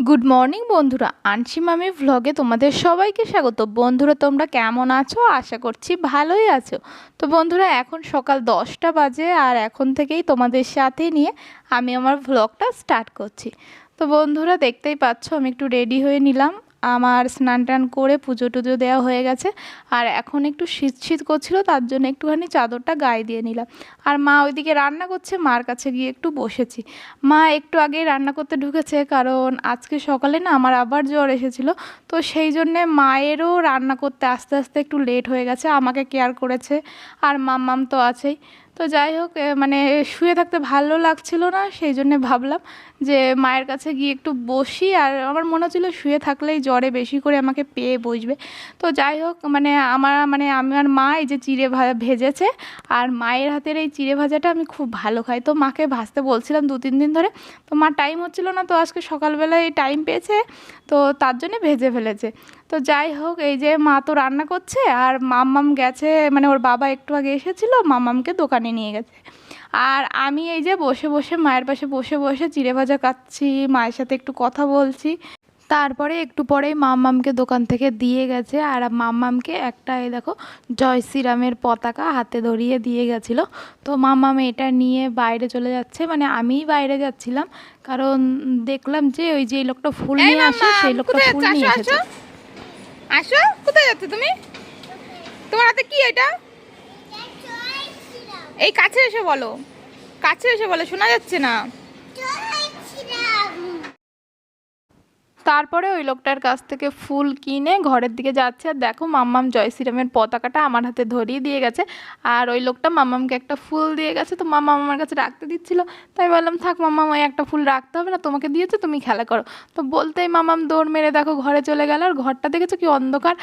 Good morning বন্ধুরা, আনসি মামি ভ্লগে তোমাদের সবাইকে স্বাগত। বন্ধুরা তোমরা কেমন আছো? আশা করছি ভালোই আছো। তো বন্ধুরা এখন সকাল 10টা বাজে আর এখন থেকেই তোমাদের সাথে নিয়ে আমি আমার ভ্লগটা স্টার্ট করছি। তো বন্ধুরা দেখতেই পাচ্ছ আমি একটু রেডি হয়ে নিলাম, আমার স্নান টান করে পুজো টুজো দেওয়া হয়ে গেছে। আর এখন একটু শীত শীত করছিল, তার জন্য একটুখানি চাদরটা গায়ে দিয়ে নিলাম। আর মা ওইদিকে রান্না করছে, মার কাছে গিয়ে একটু বসেছি। মা একটু আগেই রান্না করতে ঢুকেছে, কারণ আজকে সকালে না আমার আবার জ্বর এসেছিল। তো সেই জন্যে মায়েরও রান্না করতে আস্তে আস্তে একটু লেট হয়ে গেছে, আমাকে কেয়ার করেছে। আর মাম্মাম তো আছেই। তো যাই হোক, মানে শুয়ে থাকতে ভালো লাগছিল না, সেই জন্যে ভাবলাম যে মায়ের কাছে গিয়ে একটু বসি। আর আমার মনে হচ্ছিলো শুয়ে থাকলেই জ্বরে বেশি করে আমাকে পেয়ে বসবে। তো যাই হোক, আমার মা এই যে চিড়ে ভেজেছে, আর মায়ের হাতের এই চিড়ে ভাজাটা আমি খুব ভালো খাই। তো মাকে ভাজতে বলছিলাম 2-3 দিন ধরে, তো মা টাইম হচ্ছিল না, তো আজকে সকালবেলায় টাইম পেয়েছে, তো তার জন্যে ভেজে ফেলেছে। তো যাই হোক, এই যে মা তো রান্না করছে আর মাম্মাম গেছে, মানে ওর বাবা একটু আগে এসেছিলো, মাম্মামকে দোকানে নিয়ে গেছে। আর আমি এই যে বসে বসে মায়ের পাশে বসে বসে চিড়ে ভাজা খাচ্ছি, মায়ের সাথে একটু কথা বলছি। তারপরে একটু পরেই মাম্মামকে দোকান থেকে দিয়ে গেছে, আর মাম্মামকে একটা এই দেখো জয় শ্রীরামের পতাকা হাতে ধরিয়ে দিয়ে গেছিলো। তো মাম্মাম এটা নিয়ে বাইরে চলে যাচ্ছে, মানে আমিই বাইরে যাচ্ছিলাম, কারণ দেখলাম যে ওই যে লোকটা ফুল নিয়ে আসে, সেই লোকটা ফুল নিয়ে এসেছে। আসো, কোথায় যাচ্ছ তুমি? তোমার হাতে কি এটা? এই কাছে এসে বলো, কাছে এসে বলো, শোনা যাচ্ছে না। তারপরে ওই লোকটার কাছ থেকে ফুল কিনে ঘরের দিকে যাচ্ছে। আর দেখো মাম্মাম জয় শ্রীরামের পতাকাটা আমার হাতে ধরিয়ে দিয়ে গেছে, আর ওই লোকটা মাম্মামকে একটা ফুল দিয়ে গেছে। তো মাম্মাম আমার কাছে রাখতে দিচ্ছিল, তাই বললাম থাক মাম্মাম, ওই একটা ফুল রাখতে হবে না, তোমাকে দিয়েছে, তুমি খেলা করো। তো বলতেই মাম্মাম দৌড় মেরে দেখো ঘরে চলে গেল। আর ঘরটা দেখেছো কি অন্ধকার,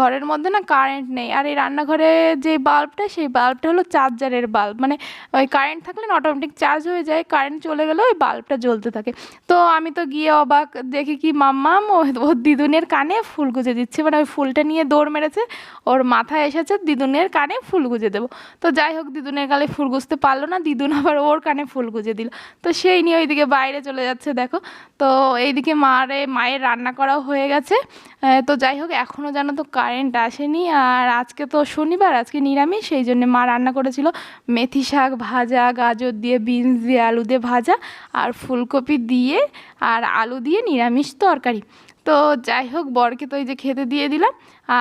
ঘরের মধ্যে না কারেন্ট নেই। আর এই রান্নাঘরে যে বাল্বটা, সেই বাল্বটা হলো চার্জারের বাল্ব, মানে ওই কারেন্ট থাকলে না অটোমেটিক চার্জ হয়ে যায়, কারেন্ট চলে গেলে ওই বাল্বটা জ্বলতে থাকে। তো আমি তো গিয়ে অবাক, দেখি কি মাম্মাম ওর দিদুনের কানে ফুল গুজে দিচ্ছে, মানে ওই ফুলটা নিয়ে দৌড় মেরেছে, ওর মাথায় এসেছে দিদুনের কানে ফুল গুজে দেবো। তো যাই হোক, দিদুনের গালে ফুল গুজতে পারলো না, দিদুন আবার ওর কানে ফুল গুজে দিল। তো সেই নিয়ে ওইদিকে বাইরে চলে যাচ্ছে দেখো। তো এইদিকে মায়ের রান্না করাও হয়ে গেছে। তো যাই হোক, এখনও জানো তো কারেন্ট আসেনি। আর আজকে তো শনিবার, আজকে নিরামিষ, সেই জন্য মা রান্না করেছিল মেথি শাক ভাজা, গাজর দিয়ে, বিনস দিয়ে, আলু দিয়ে ভাজা, আর ফুলকপি দিয়ে আর আলু দিয়ে নিরামিষ তরকারি। তো যাই হোক, বরকে তো এই যে খেতে দিয়ে দিলাম।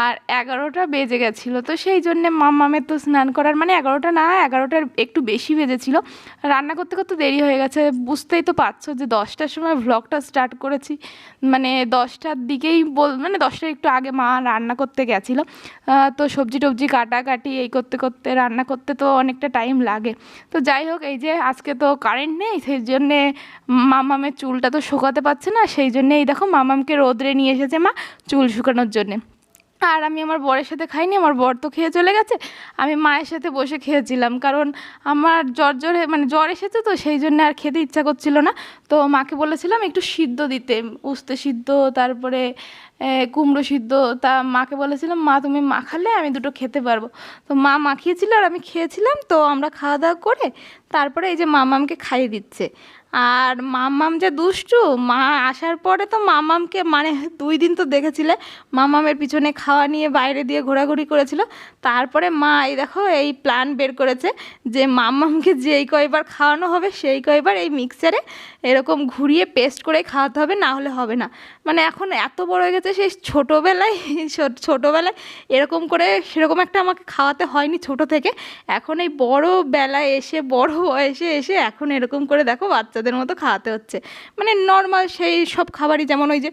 আর 11টা বেজে গেছিলো, তো সেই জন্যে মাম্মামের তো স্নান করার, মানে 11টা না, 11টার একটু বেশি বেজেছিলো। রান্না করতে করতে দেরি হয়ে গেছে, বুঝতেই তো পারছো যে 10টার সময় ভ্লগটা স্টার্ট করেছি, মানে 10টার দিকেই মানে 10টার একটু আগে মা রান্না করতে গেছিলো। তো সবজি টবজি কাটাকাটি এই করতে করতে, রান্না করতে তো অনেকটা টাইম লাগে। তো যাই হোক, এই যে আজকে তো কারেন্ট নেই, সেই জন্যে মামামের চুলটা তো শুকাতে পারছে না, সেই জন্যে এই দেখো মামামকে রোদ্রে নিয়ে এসেছে মা চুল শুকানোর জন্যে। আর আমি আমার বরের সাথে খাইনি, আমার বর তো খেয়ে চলে গেছে, আমি মায়ের সাথে বসে খেয়েছিলাম, কারণ আমার জ্বর এসেছে, তো সেই জন্য আর খেতে ইচ্ছা করছিল না। তো মাকে বলেছিলাম একটু সিদ্ধ দিতে, উস্তে সিদ্ধ, তারপরে কুমড়ো সিদ্ধ। তা মাকে বলেছিলাম মা তুমি মাখালে আমি দুটো খেতে পারবো। তো মা মাখিয়েছিল আর আমি খেয়েছিলাম। তো আমরা খাওয়া দাওয়া করে তারপরে এই যে মামামকে খাইয়ে দিচ্ছে। আর মাম্মাম যে দুষ্টু, মা আসার পরে তো মাম্মামকে, মানে 2 দিন তো দেখেছিলে মাম্মামের পিছনে খাওয়া নিয়ে বাইরে দিয়ে ঘোরাঘুরি করেছিল। তারপরে মা এই দেখো এই প্ল্যান বের করেছে যে মাম্মামকে যেই কয়বার খাওয়ানো হবে সেই কয়বার এই মিক্সারে এরকম ঘুরিয়ে পেস্ট করে খাওয়াতে হবে, না হলে হবে না। মানে এখন এত বড় হয়ে গেছে, সেই ছোটোবেলায় এরকম করে সেরকম একটা আমাকে খাওয়াতে হয়নি ছোট থেকে। এখন এই বড় বেলায় এসে, বড় বয়সে এসে এখন এরকম করে দেখো বাচ্চাদের মতো খাওয়াতে হচ্ছে। মানে নর্মাল সেই সব খাবারই, যেমন ওই যে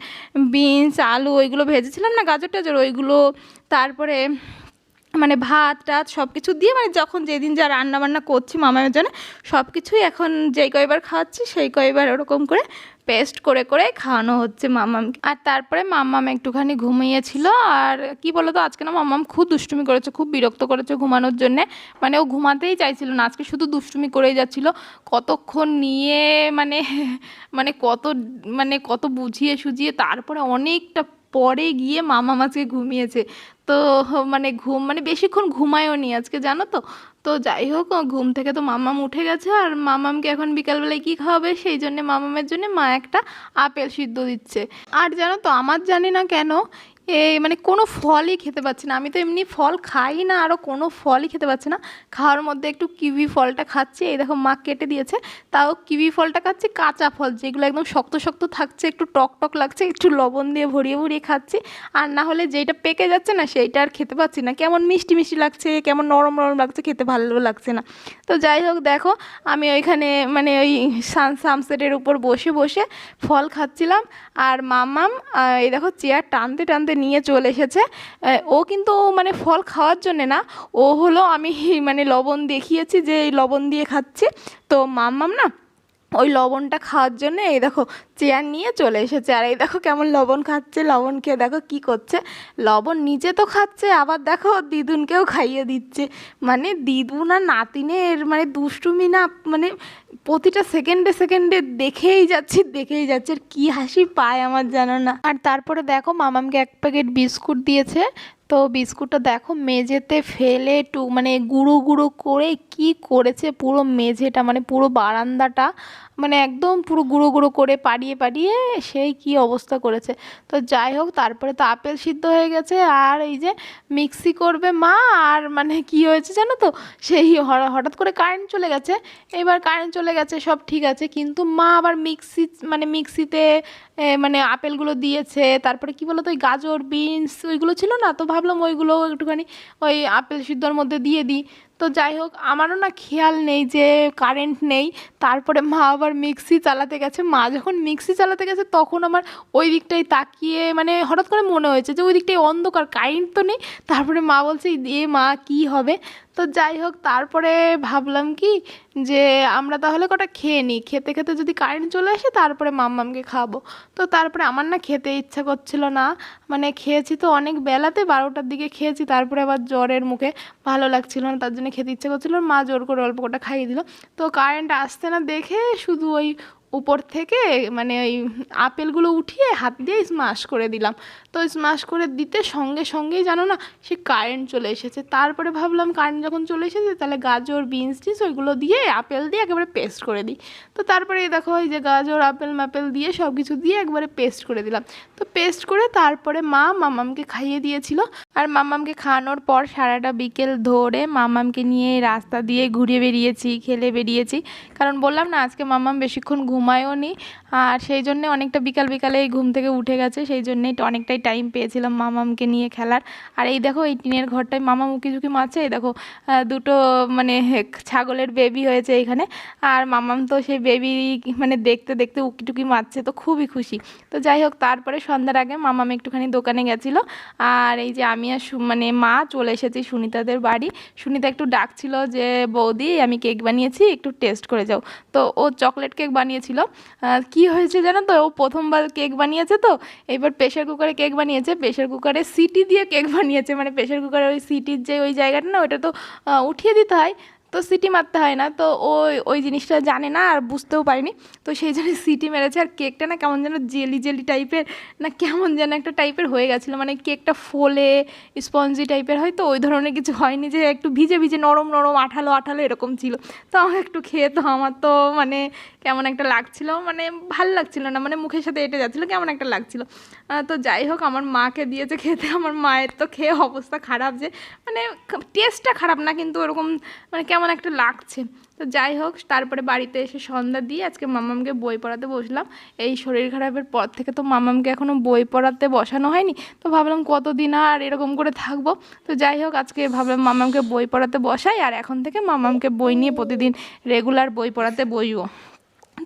বিনস আলু ওইগুলো ভেজেছিলাম না, গাজর টাজর ওইগুলো, তারপরে মানে ভাত টাত সব কিছু দিয়ে, মানে যখন যেদিন যা রান্না বান্না করছি মামামের জন্য, সব কিছুই এখন যেই কয়বার খাওয়াচ্ছি সেই কয়বার ওরকম করে পেস্ট করে করে খাওয়ানো হচ্ছে মাম্মামকে। আর তারপরে মাম্মাম একটুখানি ঘুমিয়েছিল। আর কি বলো তো, আজকে না মাম্মাম খুব দুষ্টুমি করেছে, খুব বিরক্ত করেছে ঘুমানোর জন্যে, মানে ও ঘুমাতেই চাইছিল না, আজকে শুধু দুষ্টুমি করেই যাচ্ছিল। কতক্ষণ নিয়ে মানে কত বুঝিয়ে সুঝিয়ে তারপরে অনেকটা পরে গিয়ে মামাম আজকে ঘুমিয়েছে। তো মানে ঘুম মানে বেশিক্ষণ ঘুমায়ও নি আজকে, জানো তো। তো যাই হোক, ঘুম থেকে তো মামাম উঠে গেছে, আর মামামকে এখন বিকালবেলায় কী খাওয়াবে, সেই জন্যে মামামের জন্য মা একটা আপেল সিদ্ধ দিচ্ছে। আর জানো তো, আমার জানি না কেন এই মানে কোনো ফলই খেতে পাচ্ছি না। আমি তো এমনি ফল খাই না, আরও কোনো ফলই খেতে পাচ্ছি না। খাওয়ার মধ্যে একটু কিউই ফলটা খাচ্ছি, এই দেখো মা কেটে দিয়েছে, তাও কিউই ফলটা খাচ্ছি কাঁচা ফল, যেগুলো একদম শক্ত শক্ত থাকছে, একটু টক টক লাগছে, একটু লবণ দিয়ে ভরিয়ে ভরিয়ে খাচ্ছি। আর না হলে যেইটা পেকে যাচ্ছে না সেইটা আর খেতে পাচ্ছি না, কেমন মিষ্টি মিষ্টি লাগছে, কেমন নরম নরম লাগছে, খেতে ভালো লাগছে না। তো যাই হোক দেখো, আমি ওইখানে মানে ওই সানসেটের উপর বসে বসে ফল খাচ্ছিলাম, আর মামাম এই দেখো চেয়ার টানতে টানতে নিয়ে চলে এসেছে। ও কিন্তু মানে ফল খাওয়ার জন্যে না, ও হলো আমি মানে লবণ দেখিয়েছি যে এই লবণ দিয়ে খাচ্ছি, তো মাম্মাম না ওই লবণটা খাওয়ার জন্য এই দেখো চেয়ার নিয়ে চলে এসেছে। আর এই দেখো কেমন লবণ খাচ্ছে, লবণ খেয়ে দেখো কি করছে, লবণ নিজে তো খাচ্ছে, আবার দেখো ওর দিদুনকেও খাইয়ে দিচ্ছে। মানে দিদুন আর নাতিনের মানে দুষ্টুমি না, মানে প্রতিটা সেকেন্ডে সেকেন্ডে দেখেই যাচ্ছে, আর কি হাসি পায় আমার জানো না। আর তারপরে দেখো মামামকে এক প্যাকেট বিস্কুট দিয়েছে, তো বিস্কুটটা দেখো মেঝেতে ফেলে মানে গুঁড়ো গুঁড়ো করে কি করেছে, পুরো মেঝেটা মানে পুরো বারান্দাটা মানে একদম পুরো গুঁড়ো গুঁড়ো করে পাড়িয়ে পাড়িয়ে সেই কি অবস্থা করেছে। তো যাই হোক, তারপরে তো আপেল সিদ্ধ হয়ে গেছে, আর এই যে মিক্সি করবে মা। আর মানে কি হয়েছে জানো তো, সেই হঠাৎ করে কারেন্ট চলে গেছে। এবার কারেন্ট চলে গেছে সব ঠিক আছে, কিন্তু মা আবার মিক্সিতে মানে আপেলগুলো দিয়েছে, তারপরে কি বলো তো, ওই গাজর বিনস ওইগুলো ছিল না, তো ভাবলাম ওইগুলো একটুখানি ওই আপেল সিদ্ধর মধ্যে দিয়ে দিই। তো যাই হোক, আমারও না খেয়াল নেই যে কারেন্ট নেই। তারপরে মা আবার মিক্সি চালাতে গেছে, মা যখন মিক্সি চালাতে গেছে তখন আমার ওই দিকটাই তাকিয়ে মানে হঠাৎ করে মনে হয়েছে যে ওই দিকটাই অন্ধকার, কারেন্ট তো নেই। তারপরে মা বলছে এ মা কী হবে। তো যাই হোক, তারপরে ভাবলাম কি যে আমরা তাহলে কটা খেয়ে নিই, খেতে খেতে যদি কারেন্ট চলে আসে তারপরে মাম্মামকে খাবো। তো তারপরে আমার না খেতে ইচ্ছা করছিল না, মানে খেয়েছি তো অনেক বেলাতে 12টার দিকে খেয়েছি, তারপরে আবার জ্বরের মুখে ভালো লাগছিল না, তার জন্য খেতে ইচ্ছা করছিল, মা জোর করে অল্প কটা খাইয়ে দিল। তো কারেন্ট আসছে না দেখে শুধু ওই উপর থেকে মানে ওই আপেলগুলো উঠিয়ে হাত দিয়ে স্ম্যাশ করে দিলাম। তো স্ম্যাশ করে দিতে সঙ্গে সঙ্গেই জানো না সে কারেন্ট চলে এসেছে। তারপরে ভাবলাম কারেন্ট যখন চলে এসেছে তাহলে গাজর বিনস টিস ওইগুলো দিয়ে আপেল দিয়ে একেবারে পেস্ট করে দিই। তো তারপরে এই দেখো এই যে গাজর আপেল ম্যাপেল দিয়ে সব কিছু দিয়ে একবারে পেস্ট করে দিলাম। তো পেস্ট করে তারপরে মা মামামকে খাইয়ে দিয়েছিল। আর মামামকে খাওয়ানোর পর সারাটা বিকেল ধরে মামামকে নিয়ে রাস্তা দিয়ে ঘুরে বেরিয়েছি, খেলে বেরিয়েছি, কারণ বললাম না আজকে মামাম বেশিক্ষণ ঘুমায়ও নি, আর সেই জন্যে অনেকটা বিকালে ঘুম থেকে উঠে গেছে, সেই জন্যেই অনেকটাই টাইম পেয়েছিলাম মামামকে নিয়ে খেলার। আর এই দেখো এই টিনের ঘরটায় মামাম উকিঝুঁকি মারছে, এই দেখো দুটো মানে ছাগলের বেবি হয়েছে এখানে। আর মামাম তো সেই বেবি মানে দেখতে দেখতে উকিটুকি মারছে, তো খুবই খুশি। তো যাই হোক, তারপরে সন্ধ্যার আগে মামাম একটুখানি দোকানে গেছিলো, আর এই যে আমি আর মানে মা চলে এসেছি সুনিতাদের বাড়ি। সুনিতা একটু ডাকছিল যে বৌদি আমি কেক বানিয়েছি একটু টেস্ট করে যাও। তো ও চকলেট কেক বানিয়েছিল। কি হয়েছে জানো তো, ও প্রথমবার কেক বানিয়েছে, তো এবার প্রেশার কুকারে কেক বানিয়েছে, প্রেশার কুকারে সিটি দিয়ে কেক বানিয়েছে, মানে প্রেশার কুকারে ওই সিটির যে ওই জায়গাটা না ওটা তো উঠিয়ে দিতে হয়, তো সিটি মারতে হয় না, তো ওই জিনিসটা জানে না আর বুঝতেও পারিনি, তো সেই জন্য সিটি মেরেছে। আর কেকটা না কেমন যেন জেলি জেলি টাইপের না কেমন যেন একটা টাইপের হয়ে গেছিলো, মানে কেকটা ফোলে স্পঞ্জি টাইপের হয়, তো ওই ধরনের কিছু হয়নি, যে একটু ভিজে ভিজে নরম নরম আঠালো আঠালো এরকম ছিল। তো আমাকে একটু খেয়ে তো আমার তো মানে কেমন একটা লাগছিলো, মানে ভাল লাগছিলো না, মানে মুখের সাথে এঁটে যাচ্ছিলো, কেমন একটা লাগছিলো। তো যাই হোক, আমার মাকে দিয়েছে খেতে, আমার মায়ের তো খেয়ে অবস্থা খারাপ, যে মানে টেস্টটা খারাপ না কিন্তু ওরকম মানে কেমন একটা লাগছে। তো যাই হোক, তারপরে বাড়িতে এসে সন্ধ্যা দিয়ে আজকে মামামকে বই পড়াতে বসলাম। এই শরীর খারাপের পর থেকে তো মামামকে এখনও বই পড়াতে বসানো হয়নি, তো ভাবলাম কতদিন আর এরকম করে থাকবো। তো যাই হোক, আজকে ভাবলাম মামামকে বই পড়াতে বসাই, আর এখন থেকে মামামকে বই নিয়ে প্রতিদিন রেগুলার বই পড়াতে বসবো।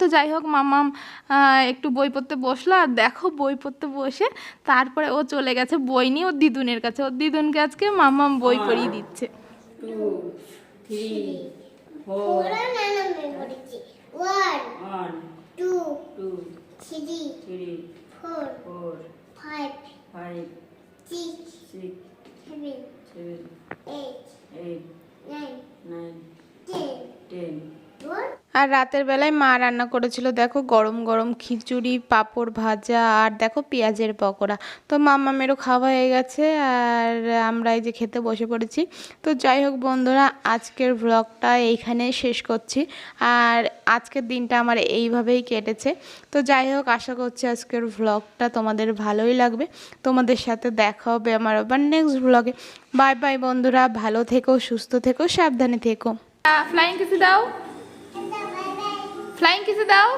তো যাই হোক, মামাম একটু বই পড়তে বসলো, আর দেখো বই পড়তে বসে তারপরে ও চলে গেছে বই নিয়ে ওর দিদুনের কাছে, ওর দিদুনকে আজকে মামাম বই পড়িয়ে দিচ্ছে। 2, 3, 4, 1, 2, 3, 4, 5, 6, 7, 8, 9, 10. আর আর রাতের বেলায় মা রান্না করেছিল দেখো গরম গরম খিচুড়ি, পাঁপড় ভাজা আর দেখো পেঁয়াজের পকোড়া। তো মাম্মামেরও খাওয়া হয়ে গেছে আর আমরা এই যে খেতে বসে পড়েছি। তো যাই হোক বন্ধুরা, আজকের ব্লগটা এইখানেই শেষ করছি। আর আজকের দিনটা আমার এইভাবেই কেটেছে। তো যাই হোক, আশা করছি আজকের ব্লগটা তোমাদের ভালোই লাগবে। তোমাদের সাথে দেখা হবে আমার আবার নেক্সট ব্লগে। বাই বাই বন্ধুরা, ভালো থেকো, সুস্থ থেকো, সাবধানে থেকো। ফ্লাইং কিসে দাও, ফ্লাইং কিসে দাও।